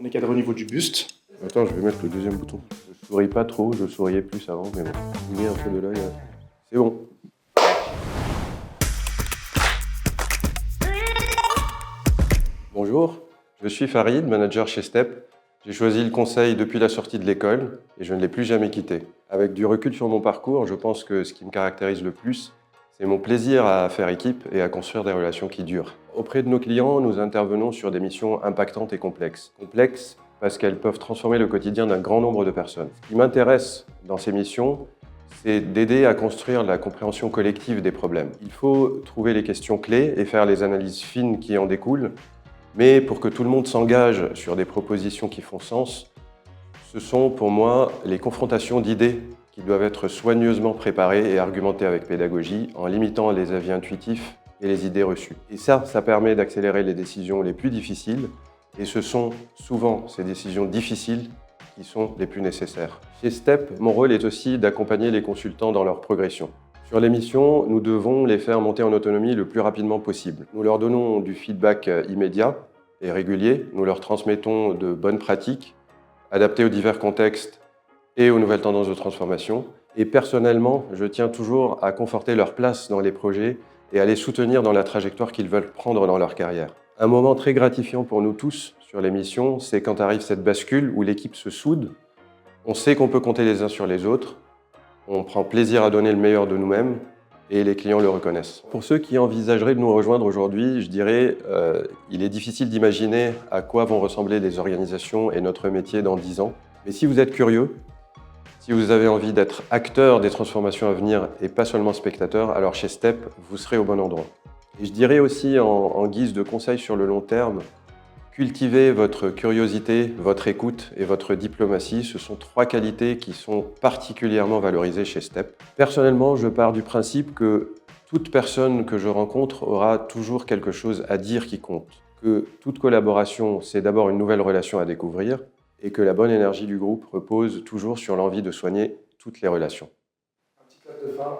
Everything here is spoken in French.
On est cadré au niveau du buste. Attends, je vais mettre le deuxième bouton. Je souris pas trop, je souriais plus avant, mais bon, cligner un peu de l'œil, c'est bon. Bonjour, je suis Farid, manager chez STEP. J'ai choisi le conseil depuis la sortie de l'école et je ne l'ai plus jamais quitté. Avec du recul sur mon parcours, je pense que ce qui me caractérise le plus, c'est mon plaisir à faire équipe et à construire des relations qui durent. Auprès de nos clients, nous intervenons sur des missions impactantes et complexes. Complexes parce qu'elles peuvent transformer le quotidien d'un grand nombre de personnes. Ce qui m'intéresse dans ces missions, c'est d'aider à construire la compréhension collective des problèmes. Il faut trouver les questions clés et faire les analyses fines qui en découlent, mais pour que tout le monde s'engage sur des propositions qui font sens, ce sont pour moi les confrontations d'idées qui doivent être soigneusement préparées et argumentées avec pédagogie en limitant les avis intuitifs et les idées reçues. Et ça permet d'accélérer les décisions les plus difficiles et ce sont souvent ces décisions difficiles qui sont les plus nécessaires. Chez STEP, mon rôle est aussi d'accompagner les consultants dans leur progression. Sur les missions, nous devons les faire monter en autonomie le plus rapidement possible. Nous leur donnons du feedback immédiat et régulier, nous leur transmettons de bonnes pratiques, adaptées aux divers contextes et aux nouvelles tendances de transformation. Et personnellement, je tiens toujours à conforter leur place dans les projets et à les soutenir dans la trajectoire qu'ils veulent prendre dans leur carrière. Un moment très gratifiant pour nous tous sur les missions, c'est quand arrive cette bascule où l'équipe se soude, on sait qu'on peut compter les uns sur les autres, on prend plaisir à donner le meilleur de nous-mêmes et les clients le reconnaissent. Pour ceux qui envisageraient de nous rejoindre aujourd'hui, je dirais il est difficile d'imaginer à quoi vont ressembler les organisations et notre métier dans 10 ans. Mais si vous êtes curieux, si vous avez envie d'être acteur des transformations à venir et pas seulement spectateur, alors chez STEP, vous serez au bon endroit. Et je dirais aussi en guise de conseil sur le long terme, cultivez votre curiosité, votre écoute et votre diplomatie. Ce sont 3 qualités qui sont particulièrement valorisées chez STEP. Personnellement, je pars du principe que toute personne que je rencontre aura toujours quelque chose à dire qui compte. Que toute collaboration, c'est d'abord une nouvelle relation à découvrir et que la bonne énergie du groupe repose toujours sur l'envie de soigner toutes les relations. Un petit clap de fin.